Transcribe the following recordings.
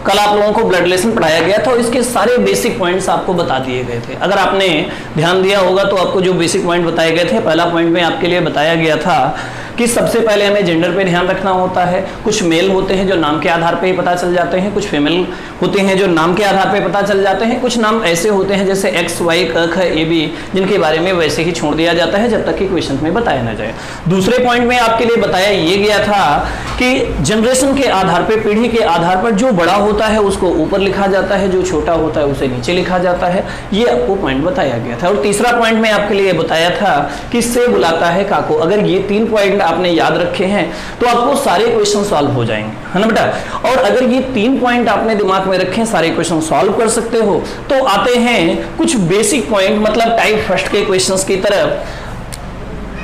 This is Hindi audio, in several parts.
कल आप लोगों को ब्लड रिलेशन पढ़ाया गया था और इसके सारे बेसिक पॉइंट्स आपको बता दिए गए थे। अगर आपने ध्यान दिया होगा तो आपको जो बेसिक पॉइंट बताए गए थे, पहला पॉइंट में आपके लिए बताया गया था कि सबसे पहले हमें जेंडर पे ध्यान रखना होता है। कुछ मेल होते हैं जो नाम के आधार पे ही पता चल जाते हैं, कुछ फीमेल होते हैं जो नाम के आधार पे पता चल जाते हैं, कुछ नाम ऐसे होते हैं जैसे एक्स वाई क ख ए बी जिनके बारे में वैसे ही छोड़ दिया जाता है जब तक कि क्वेश्चन में बताया ना जाए। दूसरे पॉइंट में आपके लिए बताया ये गया था कि जनरेशन के आधार पे, पीढ़ी के आधार पर जो बड़ा होता है उसको ऊपर लिखा जाता है, जो छोटा होता है उसे नीचे लिखा जाता है। ये आपको पॉइंट बताया गया था। और तीसरा पॉइंट में आपके लिए बताया था कि से बुलाता है काको। अगर ये 3 पॉइंट आपने याद रखे हैं तो आपको सारे क्वेश्चन सॉल्व हो जाएंगे, है ना बेटा। और अगर ये 3 पॉइंट आपने दिमाग में रखे, सारे क्वेश्चन सॉल्व कर सकते हो। तो आते हैं कुछ बेसिक पॉइंट, मतलब टाइप फर्स्ट के क्वेश्चंस की तरफ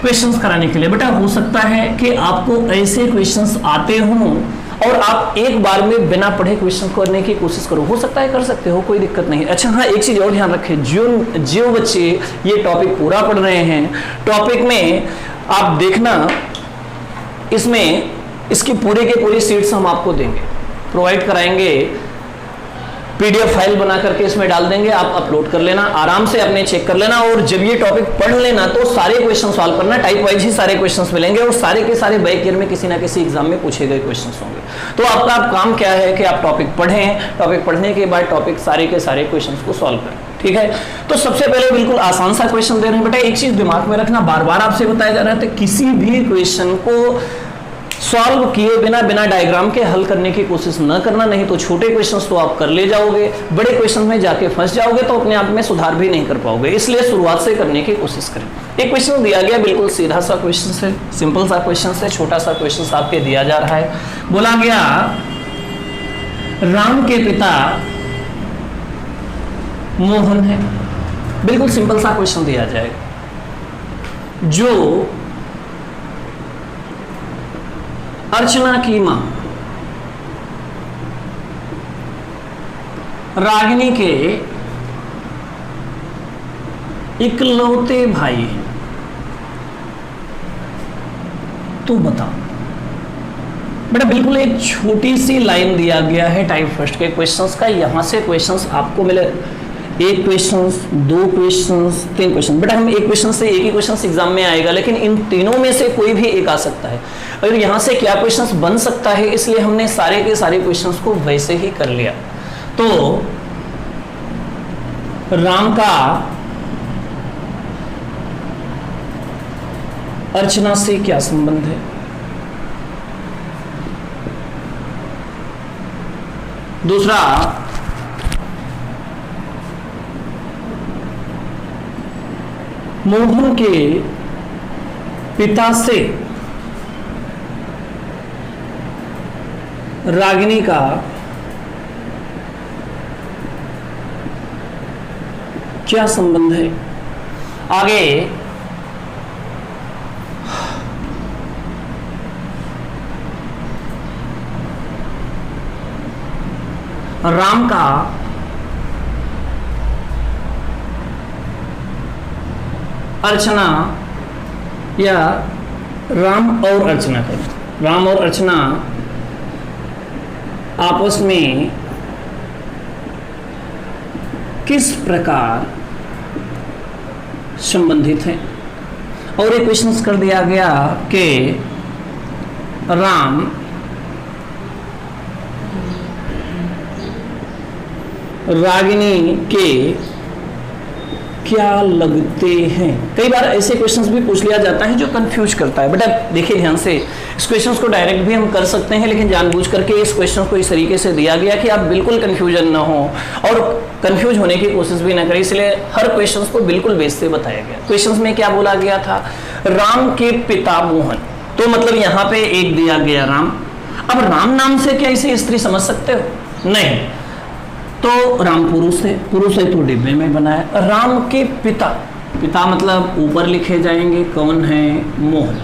क्वेश्चंस कराने के लिए। बेटा हो सकता है कि आपको ऐसे क्वेश्चंस आते हों और आप एक बार में बिना पढ़े क्वेश्चन करने की कोशिश करो, हो सकता है कर सकते हो, कोई दिक्कत नहीं। अच्छा हाँ, एक चीज और ध्यान रखें, जो बच्चे ये टॉपिक पूरा पढ़ रहे हैं, टॉपिक में आप देखना, इसमें इसकी पूरे के पूरी सीट्स हम आपको देंगे, प्रोवाइड कराएंगे, पीडीएफ फाइल बना करके इसमें डाल देंगे, आप अपलोड कर लेना, आराम से अपने चेक कर लेना। और जब ये टॉपिक पढ़ लेना तो सारे क्वेश्चन सॉल्व करना, टाइप वाइज ही सारे क्वेश्चंस मिलेंगे और सारे के सारे बैक ईयर में किसी ना किसी एग्जाम में पूछे गए क्वेश्चंस होंगे। तो आपका काम क्या है कि आप टॉपिक पढ़ें, टॉपिक पढ़ने के बाद टॉपिक सारे के सारे क्वेश्चंस को सॉल्व करें, ठीक है। तो सबसे पहले बिल्कुल आसान सा क्वेश्चन दे रहे हैं बेटा, एक चीज दिमाग में रखना, बार बार आपसे बताया जा रहा है, किसी भी क्वेश्चन को सॉल्व किए बिना डायग्राम के हल करने की कोशिश न करना, नहीं तो छोटे क्वेश्चंस तो आप कर ले जाओगे, बड़े क्वेश्चन में जाके फंस जाओगे तो अपने आप में सुधार भी नहीं कर पाओगे। इसलिए शुरुआत से करने की कोशिश करें। एक क्वेश्चन दिया गया, बिल्कुल सीधा सा क्वेश्चन है, सिंपल सा क्वेश्चन है, छोटा सा क्वेश्चन आपके दिया जा रहा है। बोला गया राम के पिता मोहन है, बिल्कुल सिंपल सा क्वेश्चन दिया जाएगा। जो अर्चना की मां रागिनी के इकलौते भाई हैं, तो बताओ बेटा। बिल्कुल एक छोटी सी लाइन दिया गया है टाइप फर्स्ट के क्वेश्चंस का, यहां से क्वेश्चंस आपको मिले, एक क्वेश्चंस, 2 क्वेश्चंस, 3 क्वेश्चन। बेटा हम एक क्वेश्चन से एक ही क्वेश्चन एग्जाम में आएगा, लेकिन इन तीनों में से कोई भी एक आ सकता है। और यहां से क्या क्वेश्चंस बन सकता है, इसलिए हमने सारे के सारे क्वेश्चंस को वैसे ही कर लिया। तो राम का अर्चना से क्या संबंध है? दूसरा, मोहन के पिता से रागिनी का क्या संबंध है? आगे राम का अर्चना या राम और अर्चना का, राम और अर्चना आपस में किस प्रकार संबंधित हैं? और एक क्वेश्चन कर दिया गया कि राम रागिनी के क्या लगते हैं? कई बार ऐसे क्वेश्चंस भी पूछ लिया जाता है जो कंफ्यूज करता है। बेटा देखिए ध्यान से, इस क्वेश्चंस को डायरेक्ट भी हम कर सकते हैं, लेकिन जानबूझ करके इस क्वेश्चन को इस तरीके से दिया गया कि आप बिल्कुल कंफ्यूजन ना हो और कंफ्यूज होने की कोशिश भी ना करें, इसलिए हर क्वेश्चन को बिल्कुल बेस से बताया गया। क्वेश्चन में क्या बोला गया था? राम के पिता मोहन, तो मतलब यहाँ पे एक दिया गया राम। अब राम नाम से क्या इसे स्त्री समझ सकते हो? नहीं, तो राम पुरुष है, पुरुष है तो डिब्बे में बना है। राम के पिता, पिता मतलब ऊपर लिखे जाएंगे, कौन है? मोहन।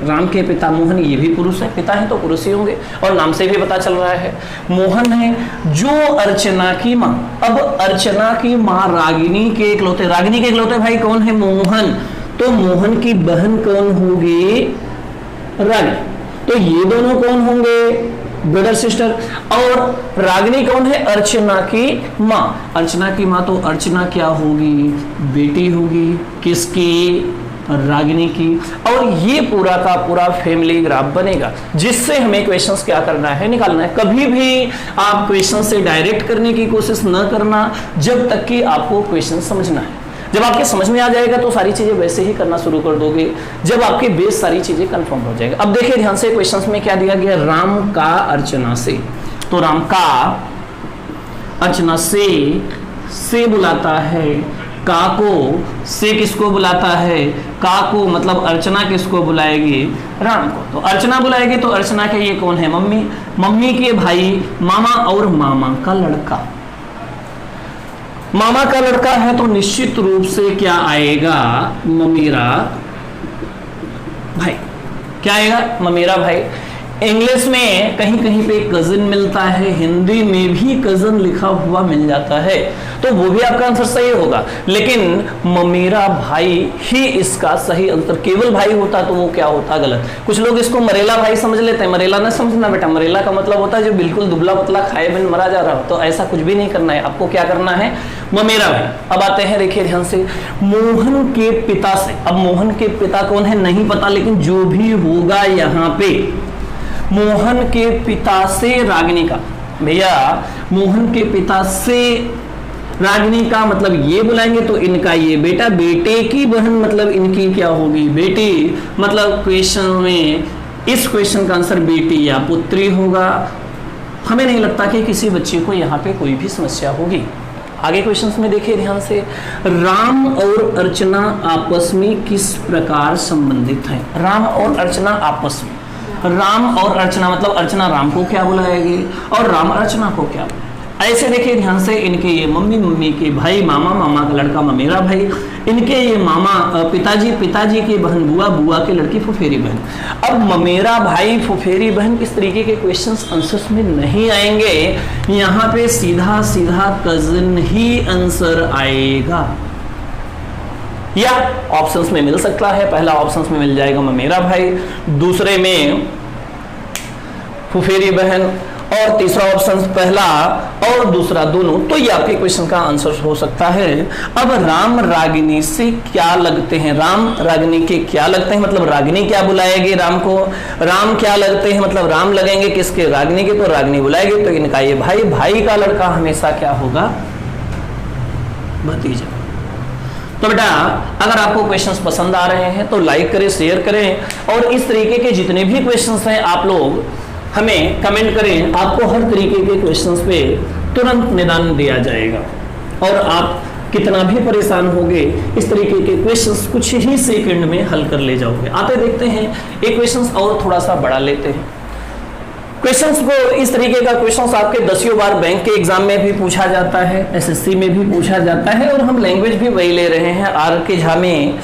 राम के पिता मोहन, ये भी पुरुष है, पिता है तो पुरुष ही होंगे, और नाम से भी पता चल रहा है मोहन है। जो अर्चना की माँ, अब अर्चना की माँ रागिनी के इकलौते, रागिनी के इकलौते भाई कौन है? मोहन। तो मोहन की बहन कौन होगी? रागिनी। तो ये दोनों कौन होंगे? Brother sister. और रागिनी कौन है? अर्चना की माँ। अर्चना की माँ, तो अर्चना क्या होगी? बेटी होगी। किसकी? रागिनी की। और ये पूरा का पूरा फैमिली ग्राफ बनेगा, जिससे हमें क्वेश्चंस क्या करना है? निकालना है। कभी भी आप क्वेश्चन से डायरेक्ट करने की कोशिश न करना जब तक कि आपको क्वेश्चन समझना है। जब आपके समझ में आ जाएगा तो सारी चीजें वैसे ही करना शुरू कर दोगे, जब आपके बेस सारी चीजें कंफर्म हो जाएगा। अब देखिए ध्यान से, क्वेश्चंस में क्या दिया गया? राम का अर्चना से, तो राम का अर्चना से बुलाता है। का को से किसको बुलाता है? का को मतलब अर्चना किसको बुलाएगी? राम को। तो अर्चना बुलाएगी, तो अर्चना के ये कौन है? मम्मी। मम्मी के भाई मामा और मामा का लड़का। मामा का लड़का है तो निश्चित रूप से क्या आएगा? ममेरा भाई। क्या आएगा? ममेरा भाई। इंग्लिश में कहीं कहीं पे कजिन मिलता है, हिंदी में भी कजिन लिखा हुआ मिल जाता है, तो वो भी आपका आंसर सही होगा। लेकिन ममेरा भाई ही इसका सही आंसर। केवल भाई होता तो वो क्या होता? गलत। कुछ लोग इसको मरेला भाई समझ लेते हैं। मरेला ना समझना बेटा, मरेला का मतलब होता है जो बिल्कुल दुबला पतला खाए बिन मरा जा रहा हो। तो ऐसा कुछ भी नहीं करना है, आपको क्या करना है? ममेरा भाई। अब आते हैं, देखिए ध्यान से, मोहन के पिता से। अब मोहन के पिता कौन है? नहीं पता, लेकिन जो भी होगा यहाँ पे मोहन के पिता से रागिनी का। भैया मोहन के पिता से रागिनी का मतलब ये बुलाएंगे तो इनका ये बेटा, बेटे की बहन मतलब इनकी क्या होगी? बेटी। मतलब क्वेश्चन में इस क्वेश्चन का आंसर बेटी या पुत्री होगा। हमें नहीं लगता कि किसी बच्चे को यहाँ पे कोई भी समस्या होगी। आगे क्वेश्चंस में देखिए ध्यान से, राम और अर्चना आपस में किस प्रकार संबंधित हैं? राम और अर्चना आपस में, राम और अर्चना मतलब अर्चना राम को क्या बुलाएगी और राम अर्चना को क्या? ऐसे देखिए ध्यान से, इनके ये मम्मी, मम्मी के भाई मामा, मामा का लड़का ममेरा भाई, इनके ये मामा पिताजी, पिताजी की बहन बुआ, बुआ की लड़की फुफेरी बहन। अब ममेरा भाई फुफेरी बहन इस तरीके के क्वेश्चंस आंसर्स में नहीं आएंगे, यहाँ पे सीधा सीधा कजिन ही आंसर आएगा। या ऑप्शंस में मिल सकता है, पहला ऑप्शंस में मिल जाएगा ममेरा भाई, दूसरे में फुफेरी बहन, और तीसरा ऑप्शन पहला और दूसरा दोनों। तो ये आपके क्वेश्चन का आंसर हो सकता है। अब राम रागिनी से क्या लगते हैं? राम रागिनी के क्या लगते हैं मतलब रागिनी क्या बुलाएगी राम को? राम क्या लगते हैं मतलब राम लगेंगे किसके? रागिनी के। तो रागिनी बुलाएगी, तो इनका ये भाई, भाई का लड़का हमेशा क्या होगा? भतीजा। तो बेटा अगर आपको क्वेश्चंस पसंद आ रहे हैं तो लाइक करें, शेयर करें, और इस तरीके के जितने भी क्वेश्चंस हैं आप लोग हमें कमेंट करें। आपको हर तरीके के क्वेश्चंस पे तुरंत निदान दिया जाएगा, और आप कितना भी परेशान होगे इस तरीके के क्वेश्चंस कुछ ही सेकंड में हल कर ले जाओगे। आते देखते हैं एक क्वेश्चंस और थोड़ा सा बड़ा लेते हैं। क्वेश्चंस को इस तरीके का क्वेश्चंस आपके 10 बार बैंक के एग्जाम में भी पूछा जाता है, एसएससी में भी पूछा जाता है, और हम लैंग्वेज भी वही ले रहे हैं। आर के झा में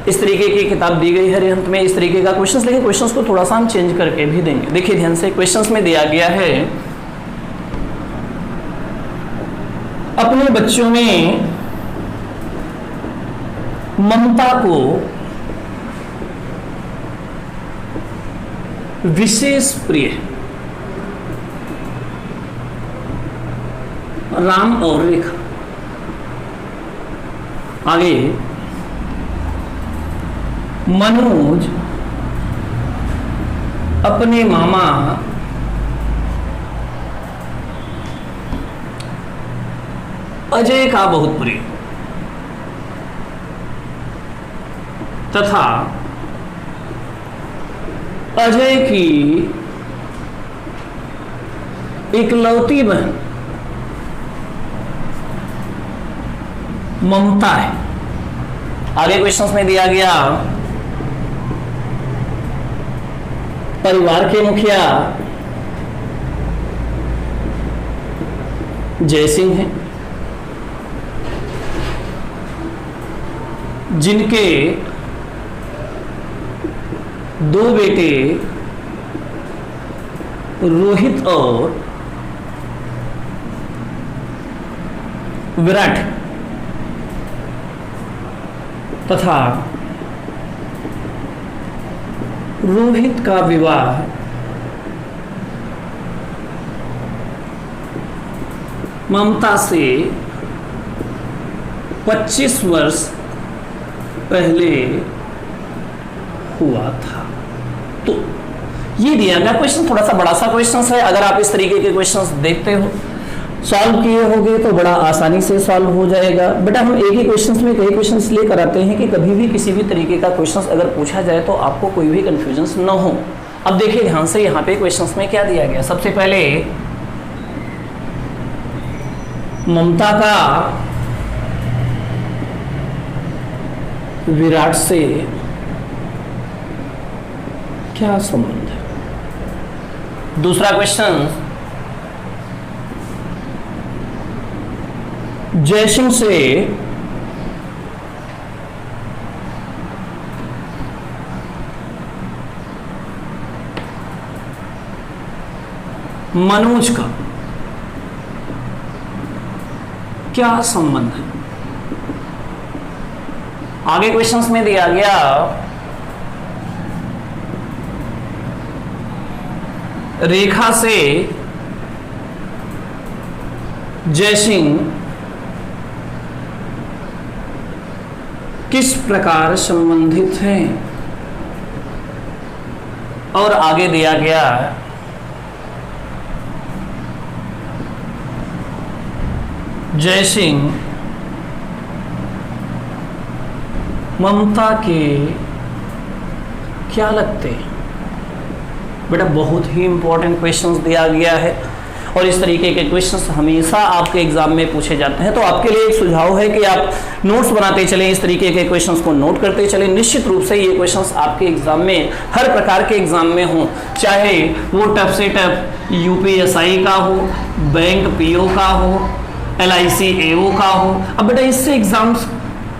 इस तरीके की किताब दी गई है रिहंत में इस तरीके का क्वेश्चंस, लेकिन क्वेश्चंस को थोड़ा सा हम चेंज करके भी देंगे। देखिए ध्यान से, क्वेश्चंस में दिया गया है अपने बच्चों में ममता को विशेष प्रिय राम और रेखा। आगे मनोज अपने मामा अजय का बहुत प्रिय, तथा अजय की इकलौती बहन ममता है। आगे क्वेश्चंस में दिया गया परिवार के मुखिया जय सिंह हैं, जिनके 2 बेटे रोहित और विराट, तथा रोहित का विवाह ममता से 25 वर्ष पहले हुआ था। तो ये दिया गया क्वेश्चन थोड़ा सा बड़ा सा क्वेश्चन है। अगर आप इस तरीके के क्वेश्चंस देखते हो, सॉल्व किए होगे तो बड़ा आसानी से सॉल्व हो जाएगा। बेटा हम एक ही क्वेश्चंस में कई क्वेश्चंस इसलिए कराते हैं कि कभी भी किसी भी तरीके का क्वेश्चंस अगर पूछा जाए तो आपको कोई भी कंफ्यूजन न हो। अब देखिए ध्यान से, यहाँ पे क्वेश्चंस में क्या दिया गया। सबसे पहले ममता का विराट से क्या संबंध है। दूसरा क्वेश्चन, जयसिंह से मनोज का क्या संबंध है। आगे क्वेश्चंस में दिया गया रेखा से जयसिंह किस प्रकार संबंधित हैं, और आगे दिया गया जयसिंह ममता के क्या लगते हैं। बेटा बहुत ही इंपॉर्टेंट क्वेश्चंस दिया गया है और इस तरीके के क्वेश्चंस हमेशा आपके एग्जाम में पूछे जाते हैं। तो आपके लिए एक सुझाव है कि आप नोट्स बनाते चलें, इस तरीके के क्वेश्चंस को नोट करते चलें। निश्चित रूप से ये क्वेश्चंस आपके एग्जाम में हर प्रकार के एग्जाम में हो, चाहे वो टफ से टफ यूपीएसआई का हो, बैंक पीओ का हो, LIC AO का हो। अब बेटा इससे एग्जाम्स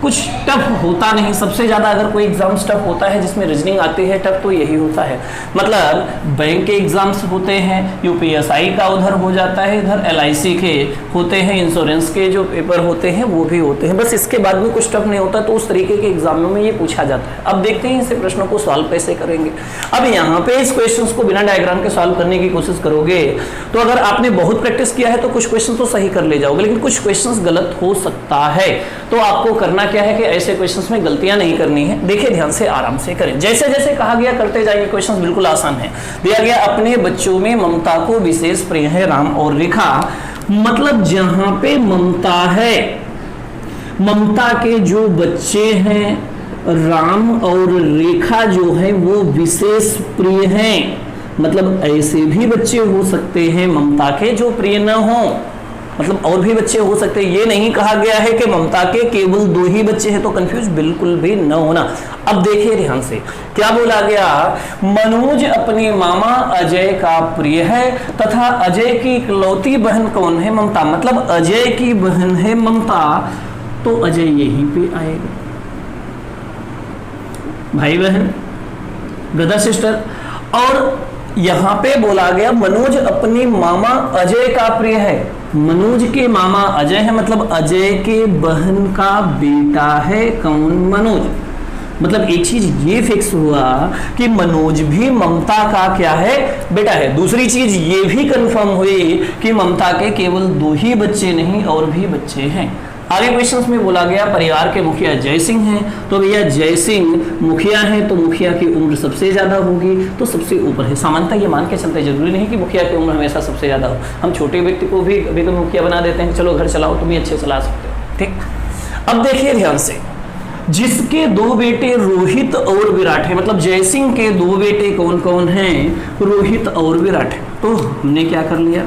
कुछ टफ होता नहीं। सबसे ज्यादा अगर कोई एग्जाम्स टफ होता है जिसमें रीजनिंग आती है टफ, तो यही होता है। मतलब बैंक के एग्जाम्स होते हैं, यूपीएसआई का उधर हो जाता है, इधर LIC के होते हैं, इंश्योरेंस के जो पेपर होते हैं वो भी होते हैं। बस इसके बाद में कुछ टफ नहीं होता, तो उस तरीके के एग्जामों में ये पूछा जाता है। अब देखते हैं इसे प्रश्नों को सॉल्व कैसे करेंगे। अब यहाँ पे इस क्वेश्चन को बिना डायग्राम के सॉल्व करने की कोशिश करोगे तो अगर आपने बहुत प्रैक्टिस किया है तो कुछ क्वेश्चन तो सही कर ले जाओगे, लेकिन कुछ क्वेश्चन गलत हो सकता है। तो आपको करना क्या है कि ऐसे क्वेश्चंस में गलतियां नहीं करनी है। देखिए ध्यान से, आराम से करें, जैसे जैसे कहा गया करते जाएंगे। क्वेश्चंस बिल्कुल आसान है। दिया गया अपने बच्चों में ममता को विशेष प्रिय है राम और रेखा। मतलब जहां पे ममता है, ममता के जो बच्चे हैं राम और रेखा जो है वो विशेष प्रिय हैं। मतलब ऐसे भी बच्चे हो सकते हैं ममता के जो प्रिय न हो, मतलब और भी बच्चे हो सकते हैं। ये नहीं कहा गया है कि ममता के केवल 2 ही बच्चे हैं, तो कंफ्यूज बिल्कुल भी न होना। अब देखिए ध्यान से क्या बोला गया। मनोज अपने मामा अजय का प्रिय है तथा अजय की इकलौती बहन कौन है, ममता। मतलब अजय की बहन है ममता, तो अजय यहीं पे आएगा। भाई बहन, ब्रदर सिस्टर। और यहां पे बोला गया मनोज अपने मामा अजय का प्रिय है। मनोज के मामा अजय है, मतलब अजय के बहन का बेटा है कौन, मनोज। मतलब एक चीज ये फिक्स हुआ कि मनोज भी ममता का क्या है, बेटा है। दूसरी चीज ये भी कंफर्म हुई कि ममता के केवल 2 ही बच्चे नहीं और भी बच्चे हैं। आगे क्वेश्चंस में बोला गया परिवार के मुखिया जयसिंह हैं, तो भैया जयसिंह मुखिया हैं तो मुखिया की उम्र सबसे ज्यादा होगी, तो सबसे ऊपर है। सामान्यतः ये मान के चलते, जरूरी नहीं कि मुखिया की उम्र हमेशा सबसे ज्यादा हो। हम छोटे व्यक्ति को भी कभी कभी मुखिया बना देते हैं, चलो घर चलाओ, तुम ही अच्छे चला सकते हो, ठीक। अब देखिए ध्यान से, जिसके 2 बेटे रोहित और विराट है, मतलब जयसिंह के 2 बेटे कौन कौन हैं, रोहित और विराट है। तो हमने क्या कर लिया,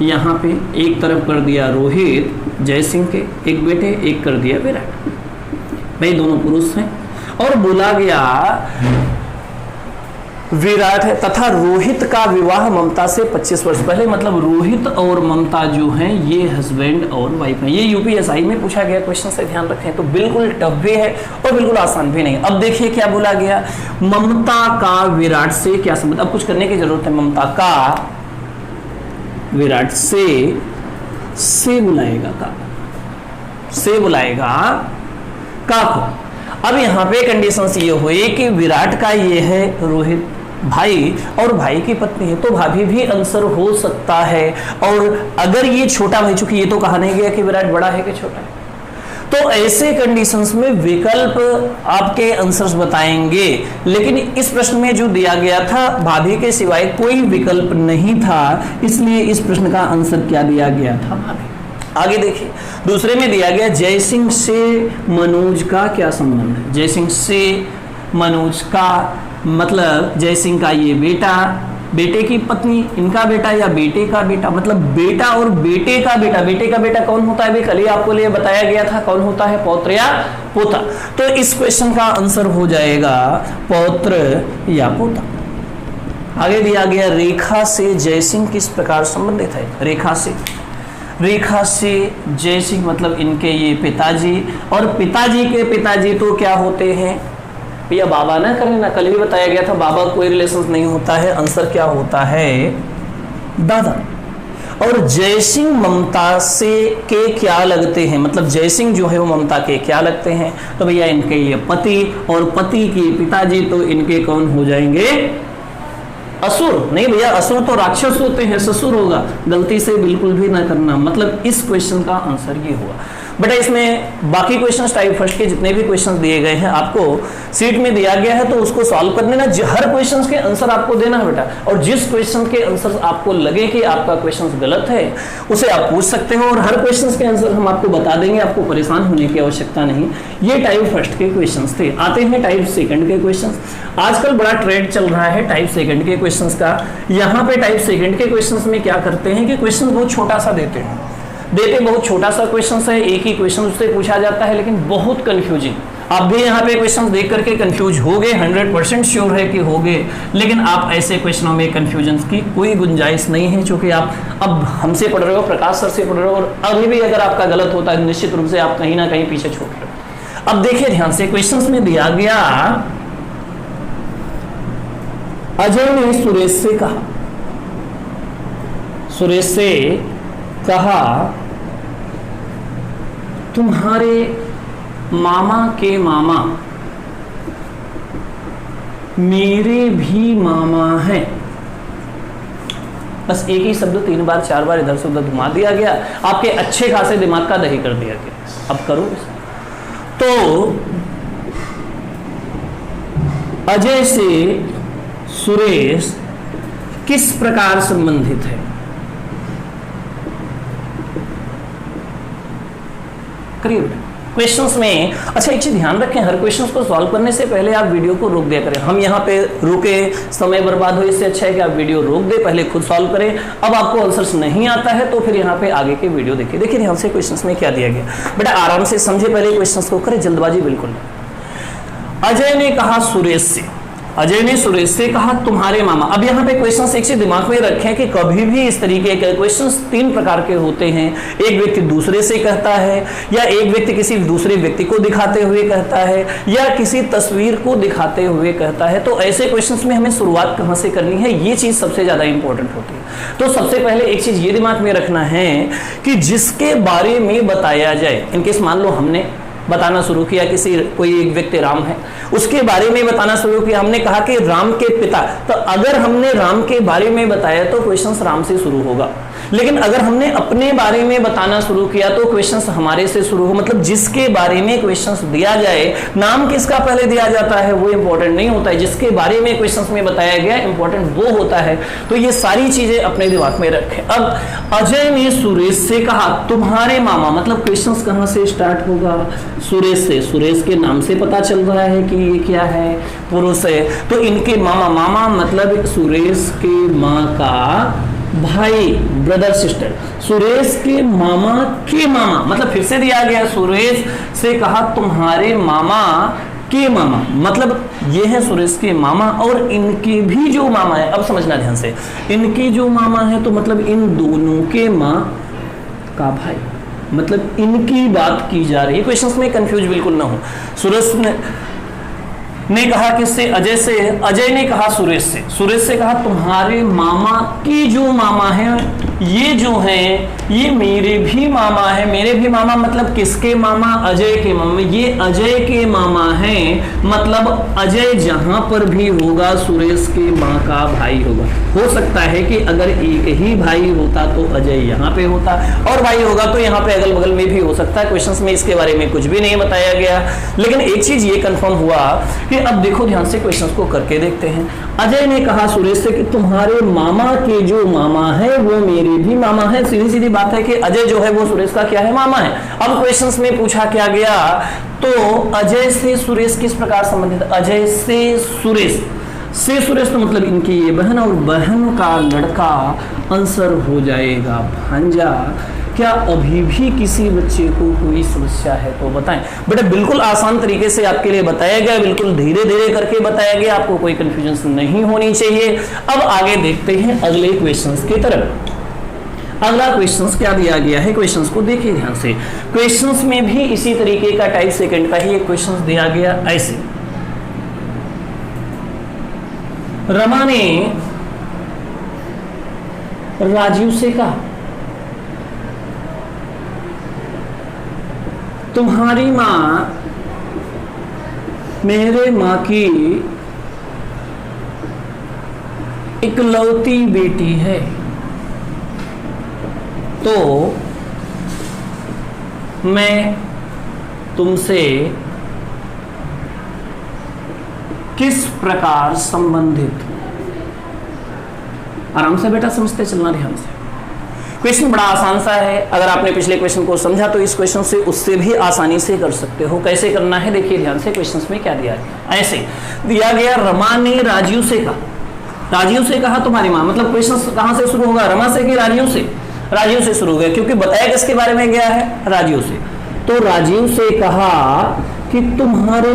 यहाँ पे एक तरफ कर दिया रोहित जयसिंह के एक बेटे, एक कर दिया विराट, भाई दोनों पुरुष हैं। और बोला गया विराट है तथा रोहित का विवाह ममता से 25 वर्ष पहले। मतलब रोहित और ममता जो हैं ये हस्बैंड और वाइफ हैं। ये यूपीएसआई में पूछा गया क्वेश्चन से ध्यान रखें। तो बिल्कुल टफ भी है और बिल्कुल आसान भी नहीं। अब देखिए क्या बोला गया, ममता का विराट से क्या संबंध। अब कुछ करने की जरूरत है। ममता का विराट से बुलाएगा का, से बुलाएगा का को। अब यहां पे कंडीशंस ये हुई कि विराट का ये है रोहित, भाई और भाई की पत्नी है तो भाभी भी आंसर हो सकता है। और अगर ये छोटा भाई, चूंकि ये तो कहा नहीं गया कि विराट बड़ा है कि छोटा है, तो ऐसे कंडीशंस में विकल्प आपके आंसर्स बताएंगे। लेकिन इस प्रश्न में जो दिया गया था भाभी के सिवाय कोई विकल्प नहीं था, इसलिए इस प्रश्न का आंसर क्या दिया गया था? भाभी। आगे देखिए, दूसरे में दिया गया जयसिंह से मनोज का क्या संबंध है? जयसिंह से मनोज का मतलब जयसिंह का ये बेटा, बेटे की पत्नी, इनका बेटा या बेटे का बेटा, मतलब बेटा और बेटे का बेटा। बेटे का बेटा कौन होता है? कल ही आपको लिए बताया गया था कौन होता है, पौत्र या पोता। तो इस क्वेश्चन का आंसर हो जाएगा पौत्र या पोता। आगे दिया गया रेखा से जयसिंह किस प्रकार संबंधित है? रेखा से जयसिंह मतलब इनके ये पिताजी, और पिताजी के पिताजी तो क्या होते हैं भैया? बाबा ना करें ना, कल भी बताया गया था बाबा कोई रिलेशन नहीं होता है, आंसर क्या होता है? दादा। और जयसिंह ममता से के क्या लगते हैं? मतलब जयसिंह जो है वो ममता के क्या लगते हैं? तो भैया इनके ये पति, और पति के पिताजी तो इनके कौन हो जाएंगे? असुर। नहीं भैया, असुर तो राक्षस होते हैं, ससुर होगा, गलती से बिल्कुल भी ना करना। मतलब इस क्वेश्चन का आंसर ये हुआ। बेटा इसमें बाकी क्वेश्चंस टाइप फर्स्ट के जितने भी क्वेश्चंस दिए गए हैं आपको सीट में दिया गया है, तो उसको सॉल्व करने ना, हर क्वेश्चंस के आंसर आपको देना है बेटा। और जिस क्वेश्चन के आंसर आपको लगे कि आपका क्वेश्चन गलत है उसे आप पूछ सकते हो, और हर क्वेश्चन के आंसर हम आपको बता देंगे, आपको परेशान होने की आवश्यकता नहीं। ये टाइप फर्स्ट के क्वेश्चन थे। आते हैं टाइप सेकंड के क्वेश्चन। आजकल बड़ा ट्रेंड चल रहा है टाइप सेकंड के क्वेश्चन का। यहाँ पे टाइप सेकंड के क्वेश्चन में क्या करते हैं कि क्वेश्चन बहुत छोटा सा देते बहुत छोटा सा क्वेश्चन है, एक ही क्वेश्चन उससे पूछा जाता है, लेकिन बहुत कंफ्यूजिंग। आप भी यहाँ पे क्वेश्चन देख करके कंफ्यूज होगे, 100% श्योर है कि होगे, लेकिन आप ऐसे क्वेश्चनों में कंफ्यूजन की कोई गुंजाइश नहीं है, क्योंकि आप अब हमसे पढ़ रहे हो, प्रकाश सर से पढ़ रहे हो, और अभी भी अगर आपका गलत होता है निश्चित रूप से आप कहीं ना कहीं पीछे छूट रहे हो। अब देखिए ध्यान से, क्वेश्चन में दिया गया अजय ने सुरेश से कहा तुम्हारे मामा के मामा मेरे भी मामा हैं। बस एक ही शब्द 3 बार 4 बार इधर से उधर घुमा दिया गया, आपके अच्छे खासे दिमाग का दही कर दिया गया। अब करो तो अजय से सुरेश किस प्रकार संबंधित है? करिए क्वेश्चंस में। अच्छा एक चीज ध्यान रखें, हर क्वेश्चंस को सॉल्व करने से पहले आप वीडियो को रोक दिया करें। हम यहाँ पे रुके, समय बर्बाद हो, इससे अच्छा है कि आप वीडियो रोक दे, पहले खुद सॉल्व करें। अब आपको आंसर्स नहीं आता है तो फिर यहाँ पे आगे के वीडियो देखिए। देखिए ध्यान से क्वेश्चंस में क्या दिया गया, बेटा आराम से समझे, पहले क्वेश्चंस को करें, जल्दबाजी बिल्कुल नहीं। अजय ने कहा सुरेश से, अजय ने सुरेश से कहा तुम्हारे मामा। अब यहाँ पे क्वेश्चन एक चीज दिमाग में रखें कि कभी भी इस तरीके के क्वेश्चंस 3 प्रकार के होते हैं। एक व्यक्ति दूसरे से कहता है, या एक व्यक्ति किसी दूसरे व्यक्ति को दिखाते हुए कहता है, या किसी तस्वीर को दिखाते हुए कहता है। तो ऐसे क्वेश्चंस में हमें शुरुआत कहाँ से करनी है, ये चीज सबसे ज्यादा इंपॉर्टेंट होती है। तो सबसे पहले एक चीज ये दिमाग में रखना है कि जिसके बारे में बताया जाए, इनकेस मान लो हमने बताना शुरू किया किसी कोई एक व्यक्ति राम है, उसके बारे में बताना शुरू किया, हमने कहा कि राम के पिता, तो अगर हमने राम के बारे में बताया तो क्वेश्चन राम से शुरू होगा। लेकिन अगर हमने अपने बारे में बताना शुरू किया तो क्वेश्चंस हमारे से शुरू हो। मतलब जिसके बारे में क्वेश्चंस दिया जाए, नाम किसका पहले दिया जाता है वो इंपॉर्टेंट नहीं होता है, जिसके बारे में क्वेश्चंस में बताया गया इंपॉर्टेंट वो होता है। तो ये सारी चीजें अपने दिमाग में रखें। अब अजय ने सुरेश से कहा तुम्हारे मामा, मतलब क्वेश्चंस कहां से स्टार्ट होगा, सुरेश से। सुरेश के नाम से पता चल रहा है कि ये क्या है, पुरुष है, तो इनके मामा, मामा मतलब सुरेश के माँ का भाई, ब्रदर सिस्टर। सुरेश के मामा के मामा, मतलब फिर से दिया गया, सुरेश से कहा तुम्हारे मामा के मामा, मतलब ये है सुरेश के मामा, और इनके भी जो मामा है, अब समझना ध्यान से, इनके जो मामा है तो मतलब इन दोनों के माँ का भाई, मतलब इनकी बात की जा रही है। क्वेश्चंस में कंफ्यूज बिल्कुल ना हो। सुरेश ने कहा किससे, अजय से। अजय ने कहा सुरेश से। सुरेश से कहा तुम्हारे मामा की जो मामा है ये जो हैं ये मेरे भी मामा है। मेरे भी मामा मतलब किसके मामा? अजय के मामा। ये अजय के मामा हैं, मतलब अजय जहां पर भी होगा सुरेश के माँ का भाई होगा। हो सकता है कि अगर एक ही भाई होता तो अजय यहाँ पे होता, और भाई होगा तो यहाँ पे अगल बगल में भी हो सकता है। क्वेश्चंस में इसके बारे में कुछ भी नहीं बताया गया, लेकिन एक चीज ये कंफर्म हुआ कि अब देखो ध्यान से क्वेश्चंस को करके देखते हैं। अजय ने कहा सुरेश से कि तुम्हारे मामा के जो मामा है वो मेरे भी मामा है। सीधी सीधी बात है कि अजय जो है वो सुरेश का क्या है? मामा है। अब क्वेश्चंस में पूछा क्या गया, तो अजय से सुरेश किस प्रकार संबंधित? अजय से सुरेश तो मतलब इनकी ये बहन, और बहन का लड़का आंसर हो जाएगा भांजा। क्या अभी भी किसी बच्चे को कोई समस्या है तो बताएं। बेटा बिल्कुल आसान तरीके से आपके लिए बताया गया, बिल्कुल धीरे धीरे करके बताया गया, आपको कोई कंफ्यूजन नहीं होनी चाहिए। अब आगे देखते हैं अगले क्वेश्चंस की तरफ। अगला क्वेश्चंस क्या दिया गया है, क्वेश्चंस को देखिए ध्यान से। क्वेश्चंस में भी इसी तरीके का टाइप सेकंड का ही एक क्वेश्चंस दिया गया ऐसे। रमा ने राजीव से कहा तुम्हारी माँ मेरे माँ की इकलौती बेटी है, तो मैं तुमसे किस प्रकार संबंधित हूं? आराम से बेटा समझते चलना ध्यान से। क्वेश्चन बड़ा आसान सा है, अगर आपने पिछले क्वेश्चन को समझा तो इस क्वेश्चन से उससे भी आसानी से कर सकते हो। कैसे करना है देखिए ध्यान से। क्वेश्चन में क्या दिया गया, ऐसे दिया गया रमा ने राजीव से कहा, राजीव से कहा तुम्हारी माँ, मतलब क्वेश्चन कहां से शुरू होगा? रमा से कि राजीव से? राजीव से शुरू हो गया, क्योंकि बताया किसके बारे में गया है? राजीव से। तो राजीव से कहा कि तुम्हारे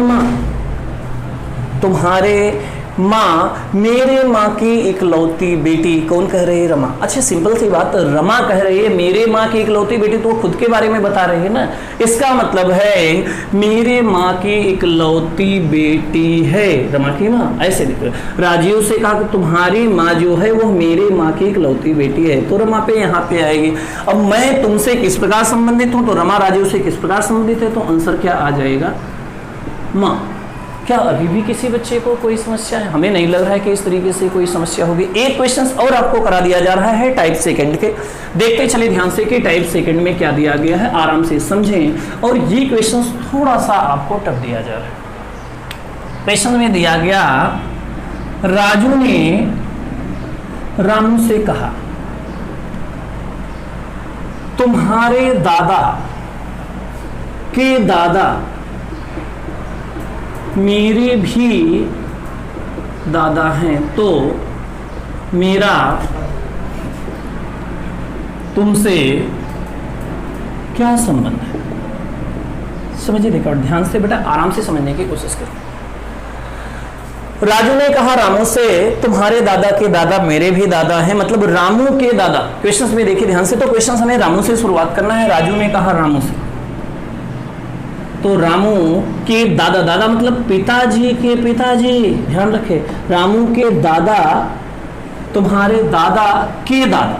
माँ मेरे माँ की इकलौती बेटी, कौन कह रही है? रमा। अच्छा सिंपल सी बात, रमा कह रही है मेरे माँ की इकलौती बेटी, तो वो खुद के बारे में बता रही है ना। इसका मतलब है मेरे माँ की इकलौती बेटी है रमा की माँ, ऐसे लिख रहे। राजीव से कहा कि तुम्हारी माँ जो है वो मेरे माँ की इकलौती बेटी है, तो रमा पे यहाँ पे आएगी। अब मैं तुमसे किस प्रकार संबंधित हूँ, तो रमा राजीव से किस प्रकार संबंधित है, तो आंसर क्या आ जाएगा? माँ। क्या अभी भी किसी बच्चे को कोई समस्या है? हमें नहीं लग रहा है कि इस तरीके से कोई समस्या होगी। एक क्वेश्चन और आपको करा दिया जा रहा है टाइप सेकंड के, देखते चले ध्यान से कि टाइप सेकंड में क्या दिया गया है, आराम से समझें। और ये क्वेश्चन थोड़ा सा आपको टफ दिया जा रहा है। क्वेश्चन में दिया गया राजू ने रामू से कहा तुम्हारे दादा के दादा मेरे भी दादा हैं, तो मेरा तुमसे क्या संबंध है? समझिए देखो ध्यान से बेटा, आराम से समझने की कोशिश करो। राजू ने कहा रामू से तुम्हारे दादा के दादा मेरे भी दादा हैं, मतलब रामू के दादा। क्वेश्चंस में देखिए ध्यान से, तो क्वेश्चंस हमें रामू से शुरुआत करना है। राजू ने कहा रामू से, तो रामू के दादा, दादा मतलब पिताजी के पिताजी, ध्यान रखे। रामू के दादा तुम्हारे दादा के दादा,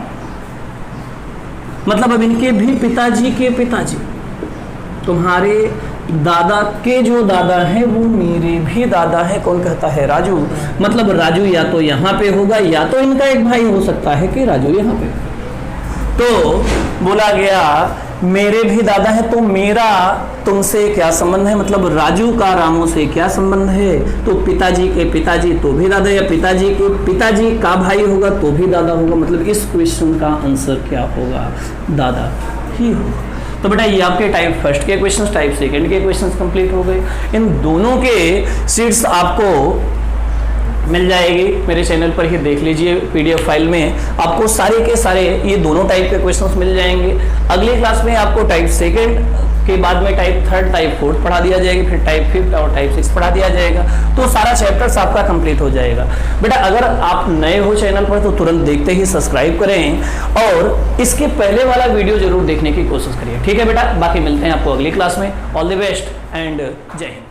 मतलब अब इनके भी पिताजी के पिताजी, तुम्हारे दादा के जो दादा हैं वो मेरे भी दादा हैं। कौन कहता है? राजू। मतलब राजू या तो यहाँ पे होगा या तो इनका एक भाई हो सकता है कि राजू यहाँ पे। तो बोला गया मेरे भी दादा है, तो मेरा तुमसे क्या संबंध है, मतलब राजू का रामू से क्या संबंध है? तो पिताजी के पिताजी तो भी दादा, या पिताजी के पिताजी का भाई होगा तो भी दादा होगा, मतलब इस क्वेश्चन का आंसर क्या होगा? दादा ही होगा। तो बेटा ये आपके टाइप फर्स्ट के क्वेश्चंस, टाइप सेकंड के क्वेश्चंस कंप्लीट हो गए। इन दोनों के सीट्स आपको मिल जाएगी मेरे चैनल पर ही, देख लीजिए पीडीएफ फाइल में आपको सारे के सारे ये दोनों टाइप के क्वेश्चंस मिल जाएंगे। अगली क्लास में आपको टाइप सेकंड के बाद में टाइप थर्ड, टाइप फोर्थ पढ़ा दिया जाएगी, फिर टाइप फिफ्थ और टाइप सिक्स पढ़ा दिया जाएगा। तो सारा चैप्टर्स आपका कंप्लीट हो जाएगा। बेटा अगर आप नए हो चैनल पर तो तुरंत देखते ही सब्सक्राइब करें और इसके पहले वाला वीडियो जरूर देखने की कोशिश करिए, ठीक है बेटा। बाकी मिलते हैं आपको अगली क्लास में। ऑल द बेस्ट एंड जय हिंद।